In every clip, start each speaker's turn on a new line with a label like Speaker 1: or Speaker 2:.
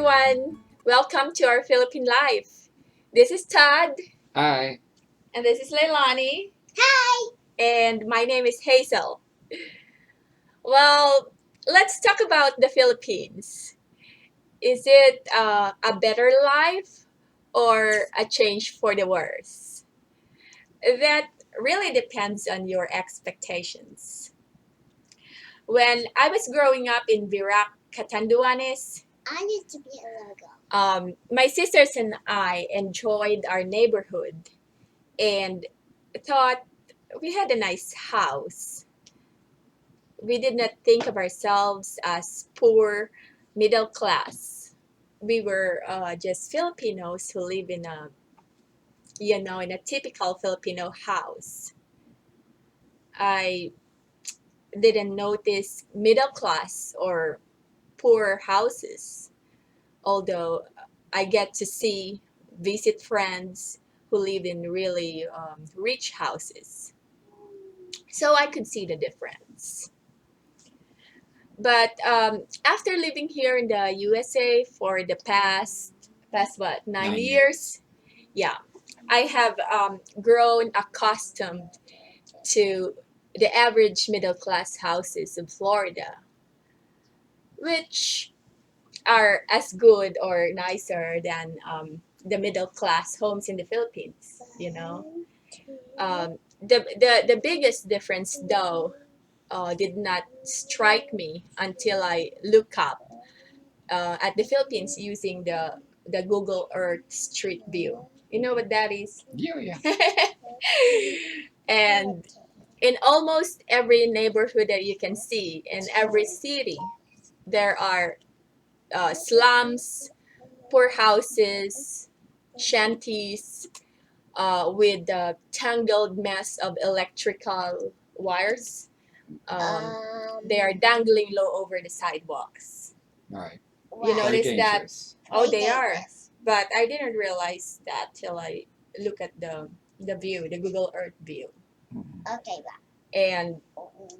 Speaker 1: everyone. Welcome to our Philippine Life. This is Todd.
Speaker 2: Hi.
Speaker 1: And this is Leilani.
Speaker 3: Hi.
Speaker 1: And my name is Hazel. Well, let's talk about the Philippines. Is it a better life or a change for the worse? That really depends on your expectations. When I was growing up in Virac, Catanduanes,
Speaker 3: I need to be a logo.
Speaker 1: my sisters and I enjoyed our neighborhood and thought we had a nice house. We did not think of ourselves as poor, middle class. We were just Filipinos who live in a typical Filipino house. I didn't notice middle class or poor houses, although I get to visit friends who live in really rich houses. So I could see the difference. But after living here in the USA for the past what 9 years, yeah, I have grown accustomed to the average middle class houses of Florida, which are as good or nicer than the middle class homes in the Philippines. The biggest difference though did not strike me until I look up at the Philippines using the Google Earth Street View. You know what that is?
Speaker 2: Yeah.
Speaker 1: And in almost every neighborhood that you can see in every city, there are slums, poor houses, shanties with the tangled mess of electrical wires. They are dangling low over the sidewalks.
Speaker 2: Right.
Speaker 1: You
Speaker 2: Very
Speaker 1: notice that?
Speaker 2: dangerous.
Speaker 1: Oh, they are. But I didn't realize that till I look at the view, the Google Earth view.
Speaker 2: Mhm.
Speaker 3: Okay,
Speaker 1: And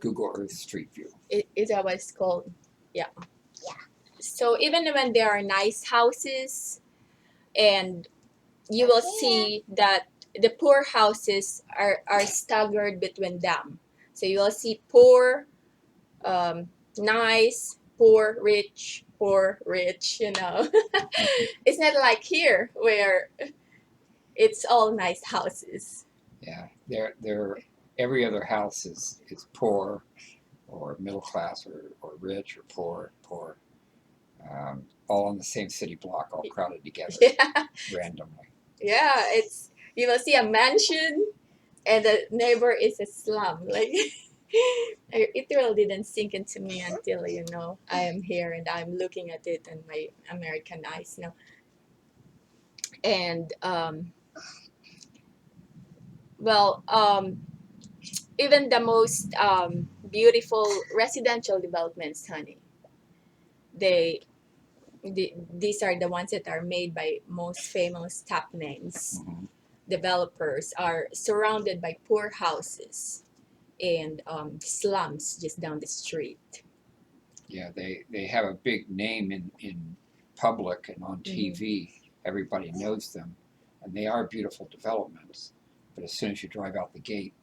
Speaker 2: Google Earth Street View.
Speaker 1: is that what it's called? Yeah.
Speaker 3: Yeah.
Speaker 1: So even when there are nice houses, and you will see that the poor houses are staggered between them. So you will see poor, nice, poor, rich, It's not like here where it's all nice houses.
Speaker 2: Yeah. They're every other house is poor or middle class or rich or poor. All on the same city block, all crowded together
Speaker 1: Yeah,
Speaker 2: randomly.
Speaker 1: yeah. You will see a mansion, and the neighbor is a slum. Like it really didn't sink into me until I am here and I'm looking at it in my American eyes now. And well, even the most beautiful residential developments, honey, they these are the ones that are made by most famous top names
Speaker 2: Hmm.
Speaker 1: developers are surrounded by poor houses and slums just down the street.
Speaker 2: Yeah. They have a big name in public and on TV. Everybody knows them, and they are beautiful developments. But as soon as you drive out the gate,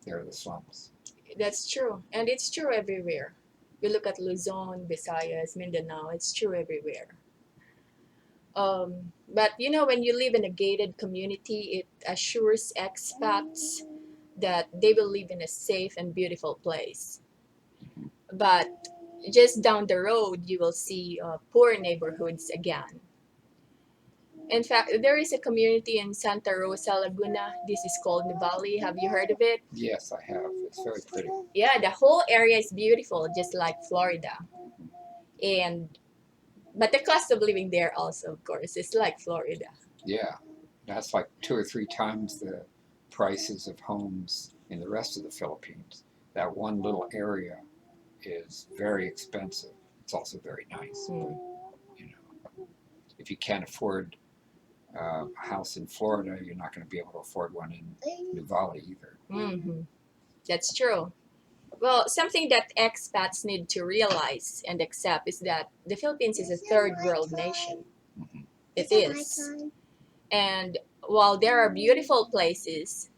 Speaker 2: there are the slums.
Speaker 1: That's true, and it's true everywhere. You look at Luzon, Visayas, Mindanao, it's true everywhere. But when you live in a gated community, it assures expats that they will live in a safe and beautiful place. But just down the road, you will see poor neighborhoods again. In fact, there is a community in Santa Rosa, Laguna. This is called Nuvali. Have you heard of it?
Speaker 2: Yes, I have. It's very pretty.
Speaker 1: Yeah, the whole area is beautiful, just like Florida. And but the cost of living there also, of course, is like Florida.
Speaker 2: Yeah, that's like 2 or 3 times the prices of homes in the rest of the Philippines. That one little area is very expensive. It's also very nice.
Speaker 1: Mm.
Speaker 2: You know, if you can't afford a house in Florida, you're not going to be able to afford one in New Valley either.
Speaker 1: Mm-hmm. That's true. Well, something that expats need to realize and accept is that the Philippines is a third world nation.
Speaker 2: Hmm.
Speaker 1: It
Speaker 3: Is it my
Speaker 1: is.
Speaker 3: turn?
Speaker 1: And while there are beautiful places,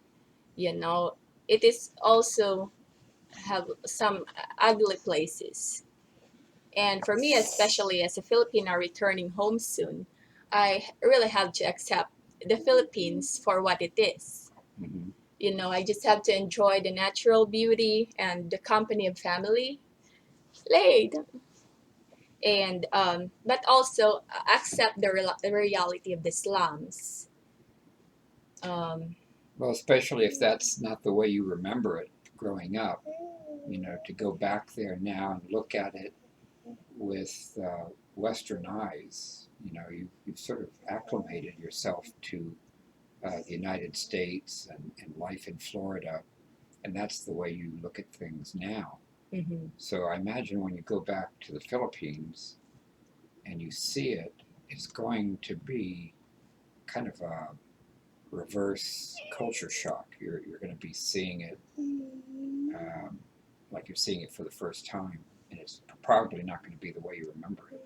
Speaker 1: you know, it is also have some ugly places. And for me, especially as a Filipino returning home soon, I really have to accept the Philippines for what it is.
Speaker 2: Hmm.
Speaker 1: You know, I just have to enjoy the natural beauty and the company of family. Late. And but also accept the reality of the slums. Um,
Speaker 2: Well, especially if that's not the way you remember it growing up, to go back there now and look at it with Western eyes, you've sort of acclimated yourself to the United States and life in Florida, and that's the way you look at things now.
Speaker 1: mhm.
Speaker 2: So I imagine when you go back to the Philippines and you see it, it's going to be kind of a reverse culture shock. You're going to be seeing it um, like you're seeing it for the first time, and it's probably not going to be the way you remember it.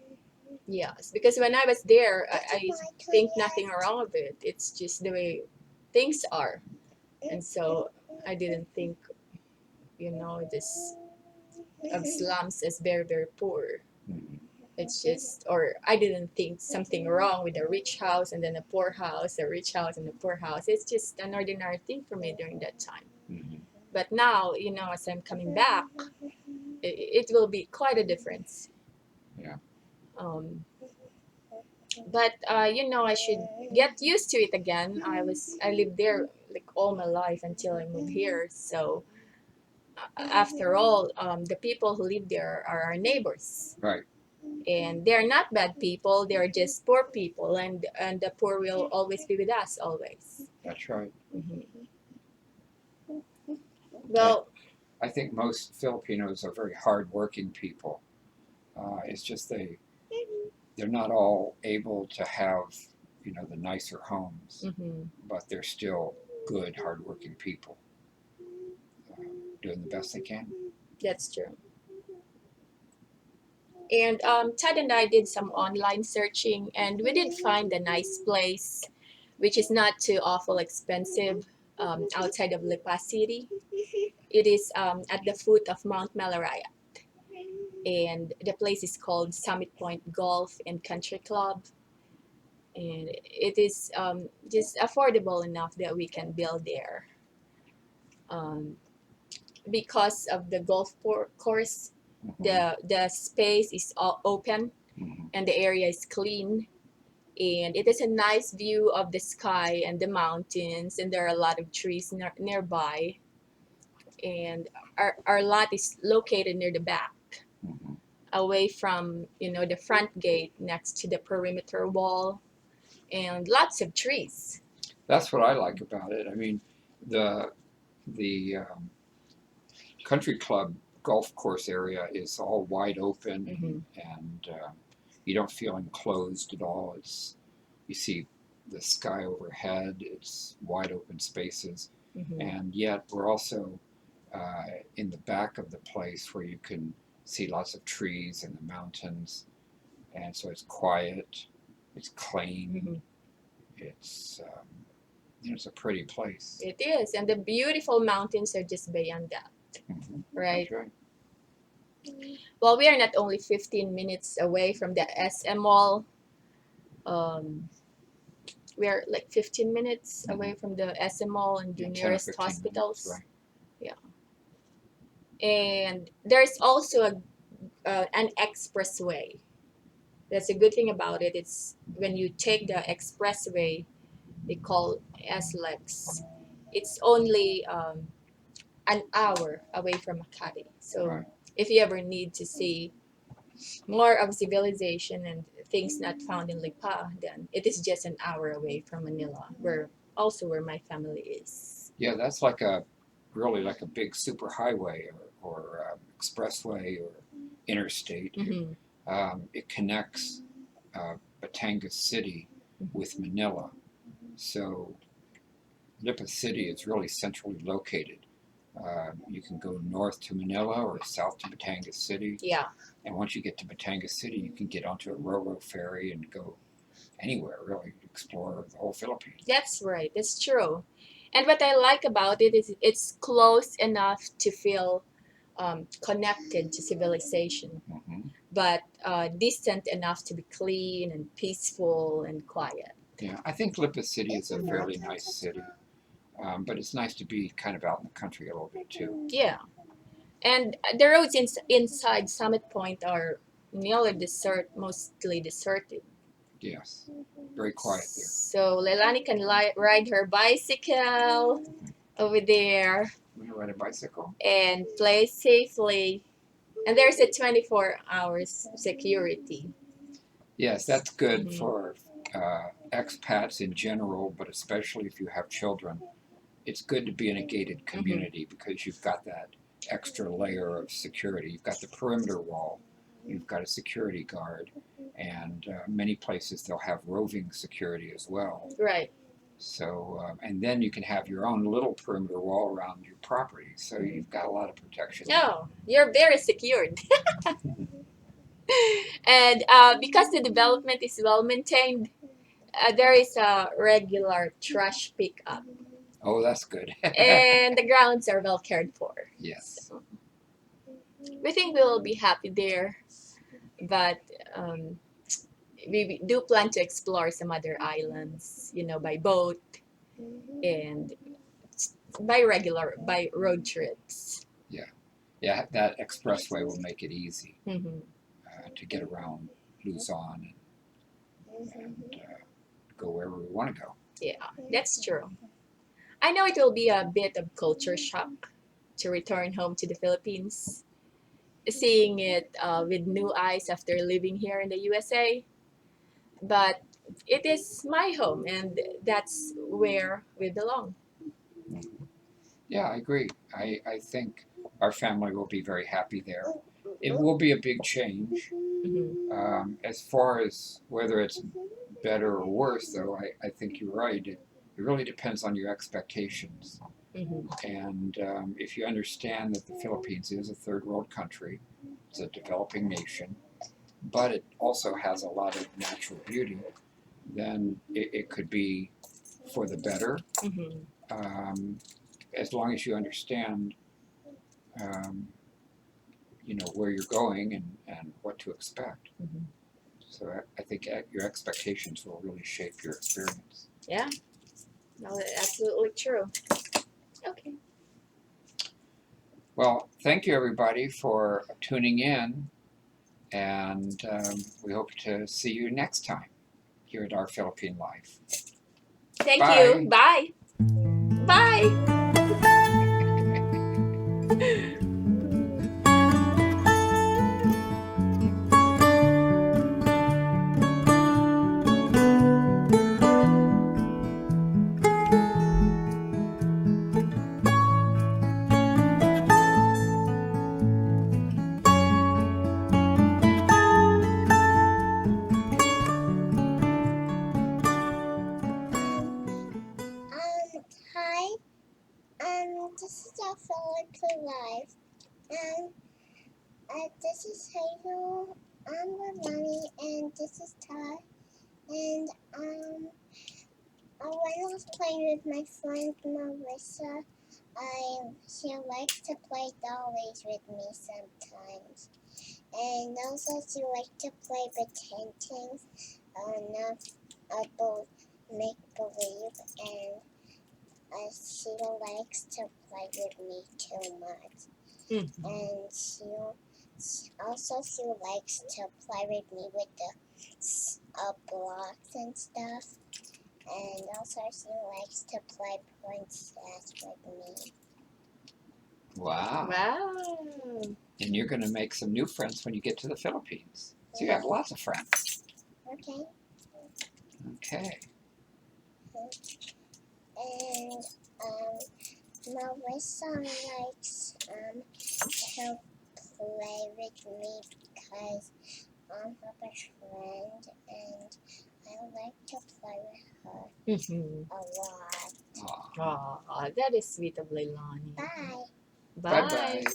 Speaker 1: Yes, because when I was there,
Speaker 3: Is
Speaker 1: I
Speaker 3: it my turn
Speaker 1: think nothing
Speaker 3: yet?
Speaker 1: wrong of it. It's just the way things are. And so I didn't think, this of slums as very, very poor.
Speaker 2: Mhm.
Speaker 1: It's just, or I didn't think something wrong with a rich house and then a poor house, a rich house and a poor house. It's just an ordinary thing for me during that time.
Speaker 2: Mhm.
Speaker 1: But now, as I'm coming back, it will be quite a difference.
Speaker 2: Yeah.
Speaker 1: Um, but I should get used to it again. I lived there like all my life until I moved here. So after all, the people who live there are our neighbors,
Speaker 2: Right.
Speaker 1: and they're not bad people. They're just poor people, and the poor will always be with us always.
Speaker 2: That's right.
Speaker 1: Hmm.
Speaker 2: I,
Speaker 1: Well,
Speaker 2: I think most Filipinos are very hardworking people. It's just they're not all able to have the nicer homes,
Speaker 1: hmm,
Speaker 2: but they're still good, hardworking people, doing the best they can.
Speaker 1: that's true. And Ted and I did some online searching, and we did find a nice place, which is not too awful expensive, outside of Lipa City. It is at the foot of Mount Malaray, and the place is called Summit Point Golf and Country Club. And it is just affordable enough that we can build there. Um, because of the course,
Speaker 2: Hmm.
Speaker 1: the space is all open
Speaker 2: Hmm.
Speaker 1: and the area is clean, and it is a nice view of the sky and the mountains, and there are a lot of trees nearby, and our lot is located near the back,
Speaker 2: Hmm.
Speaker 1: away from the front gate, next to the perimeter wall, and lots of trees.
Speaker 2: That's what I like about it. I mean, the country club golf course area is all wide open,
Speaker 1: Hmm.
Speaker 2: and you don't feel enclosed at all. You see the sky overhead. It's wide open spaces,
Speaker 1: Hmm.
Speaker 2: and yet we're also in the back of the place where you can see lots of trees and the mountains, and so it's quiet. It's clean.
Speaker 1: Hmm.
Speaker 2: It's a pretty place.
Speaker 1: It is, and the beautiful mountains are just beyond that,
Speaker 2: Hmm.
Speaker 1: right?
Speaker 2: That's right.
Speaker 1: Well, we are not only 15 minutes away from the SM Mall. Um, we are like 15 minutes
Speaker 2: Hmm.
Speaker 1: away from the SM Mall and the
Speaker 2: Yeah, 10 or
Speaker 1: nearest
Speaker 2: 15 minutes,
Speaker 1: hospitals.
Speaker 2: right?
Speaker 1: Yeah, and there's also an expressway. That's a good thing about it. It's when you take the expressway, they call SLEX. It's only an hour away from Makati. So
Speaker 2: Right.
Speaker 1: if you ever need to see more of civilization and things not found in Lipa, then it is just an hour away from Manila, where my family is.
Speaker 2: Yeah, that's really like a big superhighway or expressway or interstate.
Speaker 1: Mm-hmm.
Speaker 2: It connects Batangas City with Manila. So Lipa City is really centrally located. You can go north to Manila or south to Batangas City.
Speaker 1: Yeah,
Speaker 2: And once you get to Batangas City, you can get onto a ro-ro ferry and go anywhere, really, explore the whole Philippines.
Speaker 1: that's right. That's true. And what I like about it is it's close enough to feel connected to civilization,
Speaker 2: Hmm.
Speaker 1: but distant enough to be clean and peaceful and quiet.
Speaker 2: Yeah, I think Lipa City is a fairly nice city, but it's nice to be kind of out in the country a little bit too.
Speaker 1: Yeah. And the roads inside Summit Point are nearly mostly deserted.
Speaker 2: Yes, very quiet there.
Speaker 1: So Leilani can ride her bicycle over there
Speaker 2: Want to ride a bicycle?
Speaker 1: and play safely. And there's a 24 hours security.
Speaker 2: Yes, that's good
Speaker 1: Mhm.
Speaker 2: for expats in general, but especially if you have children. It's good to be in a gated community because you've got that extra layer of security. You've got the perimeter wall, you've got a security guard, and many places they'll have roving security as well.
Speaker 1: Right.
Speaker 2: So, and then you can have your own little perimeter wall around your property. So you've got a lot of protection.
Speaker 1: No, you're very secured. And because the development is well maintained, there is a regular trash pickup,
Speaker 2: Oh, that's good.
Speaker 1: and the grounds are well cared for.
Speaker 2: Yes.
Speaker 1: So we think we will be happy there, but um, we do plan to explore some other islands, by boat and by road trips.
Speaker 2: Yeah, that expressway will make it easy
Speaker 1: Hmm.
Speaker 2: to get around Luzon and go wherever we want to go.
Speaker 1: Yeah, that's true. I know it will be a bit of culture shock to return home to the Philippines, seeing it with new eyes after living here in the USA. But it is my home, and that's where we belong.
Speaker 2: Yeah, I agree. I think our family will be very happy there. It will be a big change.
Speaker 1: Hmm.
Speaker 2: As far as whether it's better or worse, though, I think you're right. It really depends on your expectations.
Speaker 1: Hmm.
Speaker 2: And if you understand that the Philippines is a third world country, it's a developing nation, but it also has a lot of natural beauty, then it could be for the better.
Speaker 1: Hmm.
Speaker 2: Um, as long as you understand, um, where you're going and what to expect.
Speaker 1: Hmm.
Speaker 2: So I think your expectations will really shape your experience.
Speaker 1: Yeah, no, that's absolutely true. Okay.
Speaker 2: Well, thank you everybody for tuning in, and we hope to see you next time here at Our Philippine Life.
Speaker 1: Thank
Speaker 2: Bye.
Speaker 1: you. Bye. Bye.
Speaker 3: Hi. This is our Philippine Life. Um, this is Hazel. I'm with Mommy, and this is Todd. And when I was playing with my friend Marissa, she likes to play dollies with me sometimes. And also she likes to play pretending, not about make believe, and she likes to play with me too much.
Speaker 1: Mhm.
Speaker 3: And she likes to play with me with the blocks and stuff. And also she likes to play princess with me.
Speaker 2: Wow.
Speaker 1: Wow.
Speaker 2: And you're going to make some new friends when you get to the Philippines. So you have lots of friends.
Speaker 3: Okay.
Speaker 2: Okay.
Speaker 3: And Marissa likes to play with me because I'm her best friend, and I like to play with her
Speaker 1: Mhm.
Speaker 3: a lot.
Speaker 2: Aw.
Speaker 1: Aw, that is sweet of Leilani.
Speaker 3: Bye.
Speaker 1: Bye.
Speaker 2: Bye bye.